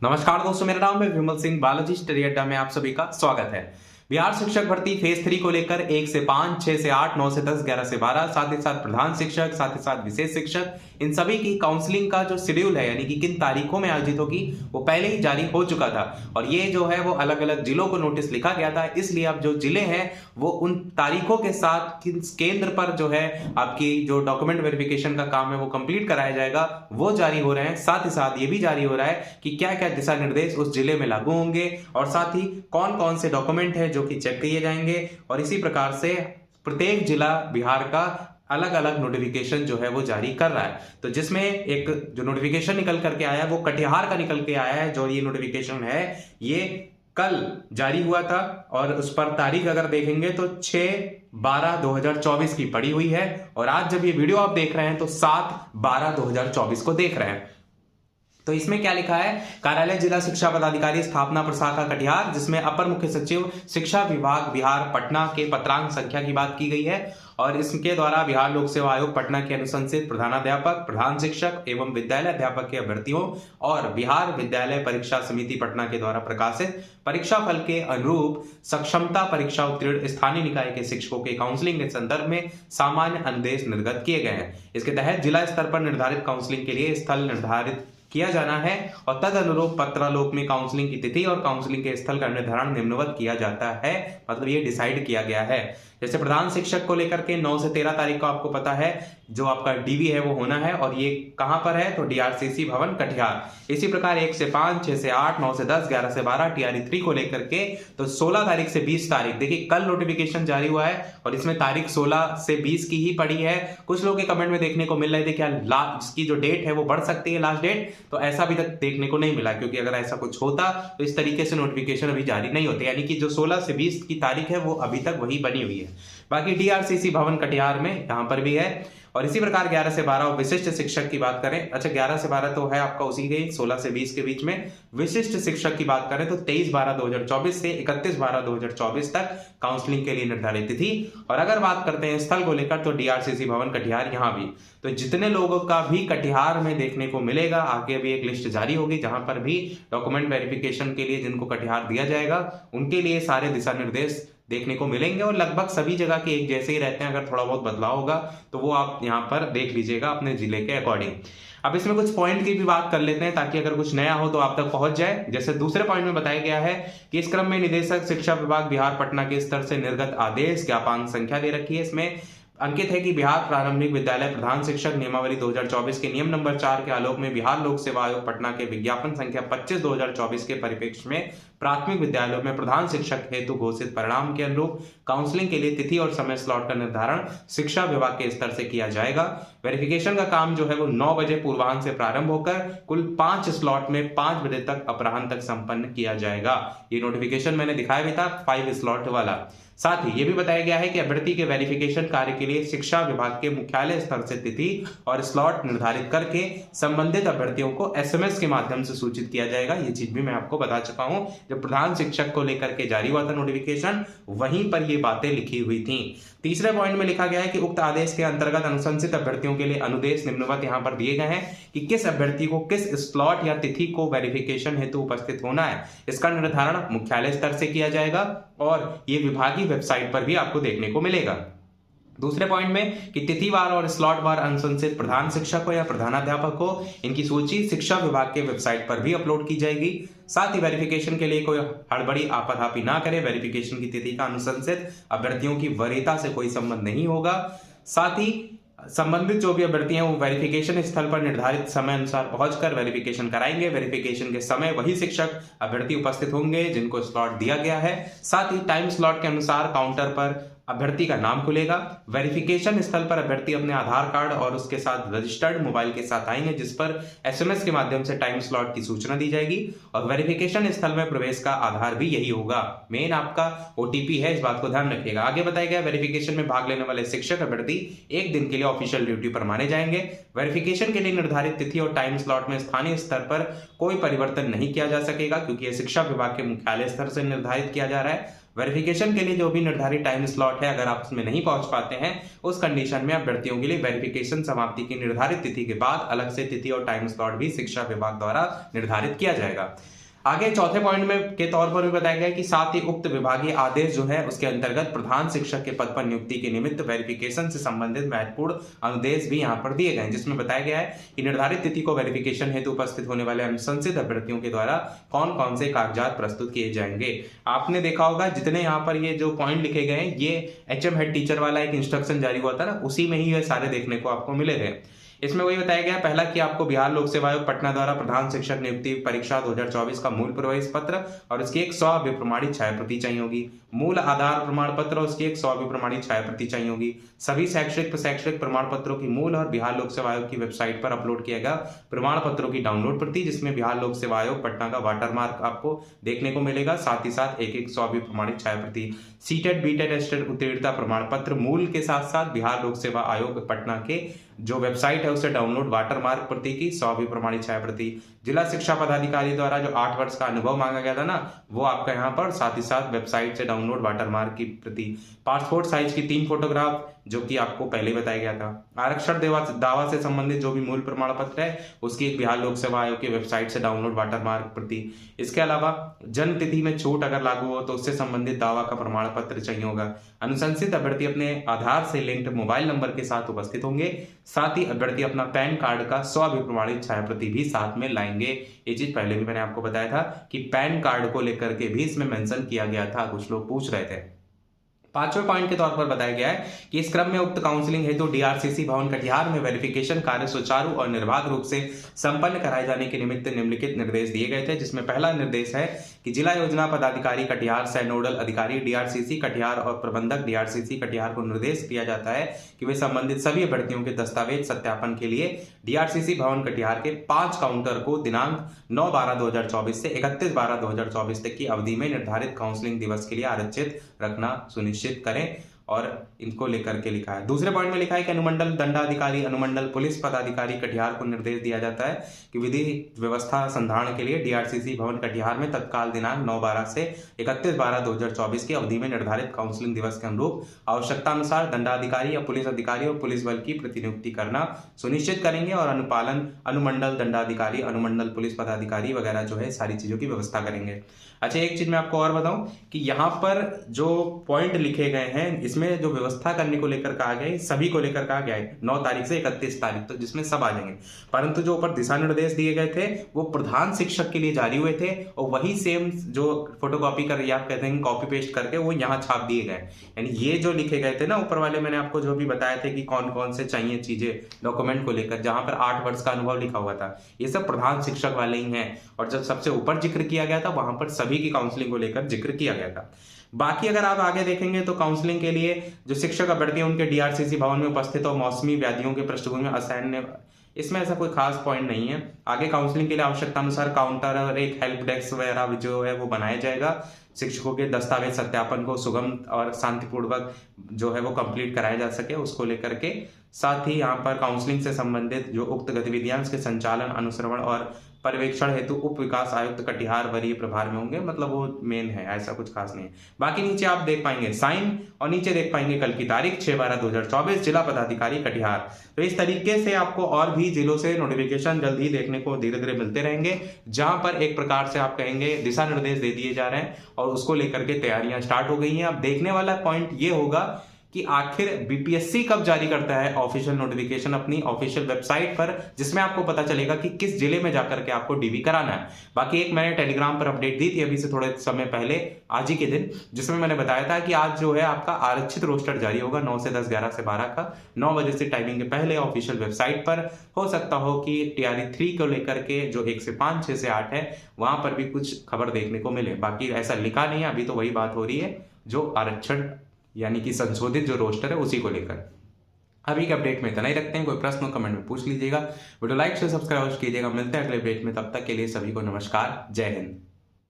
नमस्कार दोस्तों, मेरा नाम है विमल सिंह बालाजी। स्टडी अड्डा में आप सभी का स्वागत है। बिहार शिक्षक भर्ती फेज 3 को लेकर 1 से 5, 6 से 8, 9 से 10, 11 से 12, साथ ही साथ प्रधान शिक्षक, साथ ही साथ विशेष शिक्षक, इन सभी की काउंसलिंग का जो शेड्यूल है, यानी कि किन तारीखों में आयोजित होगी, वो पहले ही जारी हो चुका था। और ये जो है वो अलग अलग जिलों को नोटिस लिखा गया था, इसलिए अब जो जिले हैं वो उन तारीखों के साथ किस केंद्र पर जो है आपकी जो डॉक्यूमेंट वेरिफिकेशन का काम है वो कंप्लीट कराया जाएगा, वो जारी हो रहे हैं। साथ ही साथ ये भी जारी हो रहा है कि क्या क्या दिशा निर्देश उस जिले में लागू होंगे और साथ ही कौन कौन से डॉक्यूमेंट है जो कि चेक किए जाएंगे। और इसी प्रकार से प्रत्येक जिला बिहार का अलग अलग नोटिफिकेशन जो है वो जारी कर रहा है। तो जिसमें एक जो नोटिफिकेशन निकल करके आया है वो कटिहार का निकल के आया है। जो ये नोटिफिकेशन है ये कल जारी हुआ था और उस पर तारीख अगर देखेंगे तो 6/12/2024 की पड़ी हुई है। और आज जब ये वीडियो आप देख रहे हैं तो 7/12/2024 को देख रहे हैं। तो इसमें क्या लिखा है, कार्यालय जिला शिक्षा पदाधिकारी स्थापना प्रशाखा कटिहार, जिसमें अपर मुख्य सचिव शिक्षा विभाग बिहार पटना के पत्रांक संख्या की बात की गई है। और इसके द्वारा बिहार लोक सेवा आयोग पटना के अनुशंसित प्रधानाध्यापक, प्रधान शिक्षक एवं विद्यालय अध्यापक के अभ्यर्थियों और बिहार विद्यालय परीक्षा समिति पटना के द्वारा प्रकाशित परीक्षा फल के अनुरूप सक्षमता परीक्षा उत्तीर्ण स्थानीय निकाय के शिक्षकों के काउंसलिंग के संदर्भ में सामान्य अनुदेश निर्गत किए गए हैं। इसके तहत जिला स्तर पर निर्धारित काउंसलिंग के लिए स्थल निर्धारित किया जाना है और तद अनुरूप पत्रालोक में काउंसलिंग की तिथि और काउंसलिंग के स्थल का निर्धारण निम्नवत किया जाता है। मतलब ये डिसाइड किया गया है। जैसे प्रधान शिक्षक को लेकर के 9 से 13 तारीख को आपको पता है जो आपका डीवी है वो होना है और ये कहां पर है तो डीआरसीसी भवन कटिहार। इसी प्रकार 1 से 5, 6 से 8, 9 से 10, 11 से 12 टीआरई 3 को लेकर के तो 16 तारीख से 20 तारीख, देखिए कल नोटिफिकेशन जारी हुआ है और इसमें तारीख 16 से 20 की ही पड़ी है। कुछ लोगों के कमेंट में देखने को मिल रहे थे क्या इसकी जो डेट है वो बढ़ सकती है लास्ट डेट, तो ऐसा अभी तक देखने को नहीं मिला, क्योंकि अगर ऐसा कुछ होता तो इस तरीके से नोटिफिकेशन अभी जारी नहीं होते। यानी कि जो 16 से 20 की तारीख है वो अभी तक वही बनी हुई है। बाकी डीआरसीसी भवन कटिहार में यहां पर भी है। और इसी प्रकार 11 से 12 विशिष्ट शिक्षक की बात करें, अच्छा 11 से 12 तो है आपका उसी के 16 से 20 के बीच में। विशिष्ट शिक्षक की बात करें तो 23/12/2024 से 31/12/2024 तक काउंसलिंग के लिए निर्धारित तिथि। और अगर बात करते हैं स्थल को लेकर तो डीआरसीसी भवन कटिहार यहां भी। तो जितने लोगों का भी कटिहार में देखने को मिलेगा, आगे भी एक लिस्ट जारी होगी जहां पर भी डॉक्यूमेंट वेरिफिकेशन के लिए जिनको कटिहार दिया जाएगा उनके लिए सारे दिशा निर्देश देखने को मिलेंगे। और लगभग सभी जगह के एक जैसे ही रहते हैं, अगर थोड़ा बहुत बदलाव होगा तो वो आप यहाँ पर देख लीजिएगा अपने जिले के अकॉर्डिंग। अब इसमें कुछ पॉइंट की भी बात कर लेते हैं ताकि अगर कुछ नया हो तो आप तक पहुंच जाए। जैसे दूसरे पॉइंट में बताया गया है कि इस क्रम में निदेशक शिक्षा विभाग बिहार पटना के स्तर से निर्गत आदेश ज्ञापांक संख्या दे रखी है। इसमें अंकित है कि बिहार प्रारंभिक विद्यालय प्रधान शिक्षक नियमावली 2024 के नियम नंबर 4 के आलोक में बिहार लोक सेवा आयोग पटना के विज्ञापन संख्या 25/2024 के परिप्रेक्ष्य में प्राथमिक विद्यालयों में प्रधान शिक्षक हेतु घोषित परिणाम के अनुरूप काउंसलिंग के लिए तिथि और समय स्लॉट का निर्धारण शिक्षा विभाग के स्तर से किया जाएगा। वेरिफिकेशन का काम जो है वो 9 बजे पूर्वाह्न से प्रारंभ होकर कुल 5 स्लॉट में 5 बजे तक अपराह्न तक संपन्न किया जाएगा। ये नोटिफिकेशन मैंने दिखाया भी था 5 स्लॉट वाला। साथ ही ये भी बताया गया है कि अभ्यर्थी के वेरिफिकेशन कार्य के लिए शिक्षा विभाग के मुख्यालय स्तर से तिथि और स्लॉट निर्धारित करके संबंधित अभ्यर्थियों को एसएमएस के माध्यम से सूचित किया जाएगा। ये चीज भी मैं आपको बता चुका हूं, जब प्रधान शिक्षक को लेकर के जारी हुआ था नोटिफिकेशन वहीं पर ये बातें लिखी हुई थी। तीसरे पॉइंट में लिखा गया है कि उक्त आदेश के अंतर्गत अनुशंसित अभ्यर्थियों के लिए अनुदेश निम्नवत यहां पर दिए गए हैं कि किस अभ्यर्थी को किस स्लॉट या तिथि को वेरिफिकेशन हेतु उपस्थित होना है, इसका निर्धारण मुख्यालय स्तर से किया जाएगा और ये विभागीय वेबसाइट पर भी आपको देखने को मिलेगा। दूसरे पॉइंट में कि तिथिवार और स्लॉट वार अनुशंसित प्रधान शिक्षक हो या प्रधानाध्यापक हो, इनकी सूची शिक्षा विभाग के वेबसाइट पर भी अपलोड की जाएगी। साथ ही वेरिफिकेशन के लिए कोई हड़बड़ी आपाधापी ना करे। वेरिफिकेशन की तिथि का अनुशंसित अभ्यर्थियों की वरीयता से कोई संबंध नहीं होगा। साथ ही संबंधित जो भी अभ्यर्थी हैं वो वेरिफिकेशन स्थल पर निर्धारित समय अनुसार पहुंचकर वेरिफिकेशन कराएंगे। वेरिफिकेशन के समय वही शिक्षक अभ्यर्थी उपस्थित होंगे जिनको स्लॉट दिया गया है। साथ ही टाइम स्लॉट के अनुसार काउंटर पर अभ्यर्थी का नाम खुलेगा। वेरिफिकेशन स्थल पर अभ्यर्थी अपने आधार कार्ड और उसके साथ रजिस्टर्ड मोबाइल के साथ आएंगे, जिस पर एसएमएस के माध्यम से टाइम स्लॉट की सूचना दी जाएगी। और वेरिफिकेशन स्थल में प्रवेश का आधार भी यही होगा, मेन आपका ओटीपी है, इस बात को ध्यान रखिएगा। आगे बताया गया वेरिफिकेशन में भाग लेने वाले शिक्षक अभ्यर्थी 1 दिन के लिए ऑफिशियल ड्यूटी पर माने जाएंगे। वेरिफिकेशन के लिए निर्धारित तिथि और टाइम स्लॉट में स्थानीय स्तर पर कोई परिवर्तन नहीं किया जा सकेगा, क्योंकि यह शिक्षा विभाग के मुख्यालय स्तर से निर्धारित किया जा रहा है। वेरिफिकेशन के लिए जो भी निर्धारित टाइम स्लॉट है, अगर आप उसमें नहीं पहुंच पाते हैं, उस कंडीशन में अभ्यर्थियों के लिए वेरिफिकेशन समाप्ति की निर्धारित तिथि के बाद अलग से तिथि और टाइम स्लॉट भी शिक्षा विभाग द्वारा निर्धारित किया जाएगा। आगे चौथे पॉइंट में के तौर पर भी बताया गया कि साथ ही उक्त विभागीय आदेश जो है उसके अंतर्गत प्रधान शिक्षक के पद पर नियुक्ति के निमित्त वेरिफिकेशन से संबंधित महत्वपूर्ण अनुदेश भी यहां पर दिए गए हैं, जिसमें बताया गया है कि निर्धारित तिथि को वेरिफिकेशन हेतु उपस्थित होने वाले अनुशंसित अभ्यर्थियों के द्वारा कौन कौन से कागजात प्रस्तुत किए जाएंगे। आपने देखा होगा जितने यहाँ पर ये जो पॉइंट लिखे गए हैं, ये HM हेड टीचर वाला एक इंस्ट्रक्शन जारी हुआ था ना, उसी में ही ये सारे देखने को आपको मिले थे। इसमें वही बताया गया पहला कि आपको बिहार लोक सेवा आयोग पटना द्वारा प्रधान शिक्षक नियुक्ति परीक्षा 2024 का मूल प्रवेश पत्र और उसकी एक 100 विप्रमाणित छाया प्रति चाहिए होगी। मूल आधार प्रमाण पत्र और उसकी एक 100 विप्रमाणित छाया प्रति चाहिए होगी। सभी शैक्षिक प्रमाण पत्रों की मूल और बिहार लोक सेवा आयोग की वेबसाइट पर अपलोड किया गया प्रमाण पत्रों की डाउनलोड प्रति, जिसमें बिहार लोक सेवा आयोग पटना का वाटरमार्क आपको देखने को मिलेगा। साथ ही साथ एक 100 विप्रमाणित छाया प्रति। सीटेट बीटेट एस्टेट उत्तीर्णता प्रमाण पत्र मूल के साथ साथ बिहार लोक सेवा आयोग पटना के जो वेबसाइट है उससे डाउनलोड वाटरमार्क प्रति की 100 विप्रमाणित छाया प्रति। जिला शिक्षा पदाधिकारी द्वारा जो 8 वर्ष का अनुभव मांगा गया था ना, वो आपका यहाँ पर साथ ही साथ वेबसाइट से डाउनलोड वाटरमार्क की प्रति। पासपोर्ट साइज की 3 फोटोग्राफ जो कि आपको पहले बताया गया था। आरक्षण दावा से संबंधित जो भी मूल प्रमाण पत्र है उसकी एक बिहार लोक सेवा आयोग की वेबसाइट से डाउनलोड वाटरमार्क प्रति। इसके अलावा जन्म तिथि में छूट अगर लागू हो तो उससे संबंधित दावा का प्रमाण पत्र चाहिए होगा। अनुशंसित अभ्यर्थी अपने आधार से लिंक्ड मोबाइल नंबर के साथ उपस्थित होंगे। साथ ही अभ्यर्थी अपना पैन कार्ड का 100 विप्रमाणित छाया प्रति भी साथ में लाएंगे। ये चीज पहले भी मैंने आपको बताया था कि पैन कार्ड को लेकर के भी इसमें मेंशन किया गया था, कुछ लोग पूछ रहे थे। पांचवें पॉइंट के तौर पर बताया गया है कि इस क्रम में उक्त काउंसलिंग हेतु DRCC भवन कटिहार में वेरिफिकेशन कार्य सुचारू और निर्बाध रूप से संपन्न कराए जाने के निमित्त निम्नलिखित निर्देश दिए गए थे, जिसमें पहला निर्देश है कि जिला योजना पदाधिकारी कटिहार सह नोडल अधिकारी DRCC कटिहार और प्रबंधक DRCC कटिहार को निर्देश दिया जाता है कि वे संबंधित सभी अभ्यर्थियों के दस्तावेज सत्यापन के लिए DRCC भवन कटिहार के 5 काउंटर को दिनांक 9/12/2024 से 31/12/2024 तक की अवधि में निर्धारित काउंसलिंग दिवस के लिए आरक्षित रखना सुनिश्चित करें और इनको लेकर के लिखा है। दूसरे पॉइंट में लिखा है कि अनुमंडल दंडाधिकारी अनुमंडल पुलिस पदाधिकारी कटिहार को निर्देश दिया जाता है कि विधि व्यवस्था संधारण के लिए DRCC भवन कटिहार में तत्काल दिनांक 9/12 से 31/12/2024 की अवधि में निर्धारित काउंसलिंग दिवस के अनुरूप आवश्यकता अनुसार दंडाधिकारी या पुलिस अधिकारी और पुलिस बल की प्रतिनियुक्ति करना सुनिश्चित करेंगे और अनुपालन अनुमंडल दंडाधिकारी अनुमंडल पुलिस पदाधिकारी वगैरह जो है सारी चीजों की व्यवस्था करेंगे। अच्छा, एक चीज मैं आपको और बताऊं कि यहाँ पर जो पॉइंट लिखे गए हैं इसमें जो व्यवस्था करने को लेकर कहा गया है सभी को लेकर कहा गया है 9 तारीख से 31 तारीख तक, जिसमें सब आ जाएंगे। परंतु जो ऊपर दिशा निर्देश दिए गए थे वो प्रधान शिक्षक के लिए जारी हुए थे और वही सेम जो फोटोकॉपी कर आप कहते हैं कॉपी पेस्ट करके वो यहाँ छाप दिए गए। यानी ये जो लिखे गए थे ना ऊपर वाले, मैंने आपको जो भी बताया थे कि कौन कौन से चाहिए चीजें डॉक्यूमेंट को लेकर, जहां पर 8 वर्ष का अनुभव लिखा हुआ था, ये सब प्रधान शिक्षक वाले ही हैं। और जब सबसे ऊपर जिक्र किया गया था वहां पर सभी की काउंसलिंग को लेकर जिक्र किया गया था। बाकी अगर आप आगे देखेंगे तो काउंसलिंग के लिए जो शिक्षक अभ्यर्थी हैं उनके DRCC भवन में उपस्थित और मौसमी व्याधियों के पृष्ठभूमि में असैन्य, इसमें ऐसा कोई खास पॉइंट नहीं है। आगे काउंसलिंग के लिए आवश्यकता अनुसार काउंटर और एक हेल्प डेस्क वगैरह जो है वो बनाया जाएगा। शिक्षकों के दस्तावेज सत्यापन को सुगम और शांतिपूर्वक जो है वो कंप्लीट कराया जा सके उसको लेकर के। साथ ही यहाँ पर काउंसलिंग से संबंधित जो उक्त गतिविधियां उसके संचालन अनुश्रवण और पर्यवेक्षण हेतु उप विकास आयुक्त कटिहार वरीय प्रभार में होंगे, मतलब वो मेन है, ऐसा कुछ खास नहीं है। बाकी नीचे आप देख पाएंगे साइन और नीचे देख पाएंगे कल की तारीख 6/12/2024 जिला पदाधिकारी कटिहार। तो इस तरीके से आपको और भी जिलों से नोटिफिकेशन जल्द ही देखने को धीरे धीरे मिलते रहेंगे, जहां पर एक प्रकार से आप कहेंगे दिशा निर्देश दे दिए जा रहे हैं और उसको लेकर के तैयारियां स्टार्ट हो गई हैं। अब देखने वाला पॉइंट ये होगा कि आखिर BPSC कब जारी करता है ऑफिशियल नोटिफिकेशन अपनी ऑफिशियल वेबसाइट पर, जिसमें आपको पता चलेगा कि किस जिले में जाकर के आपको DV कराना है। बाकी एक मैंने टेलीग्राम पर अपडेट दी थी अभी से थोड़े समय पहले, आज ही के दिन, जिसमें मैंने बताया था कि आज जो है आपका आरक्षित रोस्टर जारी होगा 9 से 10, 11 से 12 का 9 बजे से टाइमिंग के पहले ऑफिशियल वेबसाइट पर। हो सकता हो कि TRE 3 को लेकर के जो 1 से 5, 6 से 8 है वहां पर भी कुछ खबर देखने को मिले। बाकी ऐसा लिखा नहीं है अभी, तो वही बात हो रही है जो आरक्षण यानी कि संशोधित जो रोस्टर है उसी को लेकर। अभी के अपडेट में इतना ही रखते हैं। कोई प्रश्न हो कमेंट में पूछ लीजिएगा। वीडियो लाइक शेयर सब्सक्राइब कीजिएगा। मिलते हैं अगले अपडेट में, तब तक के लिए सभी को नमस्कार, जय हिंद।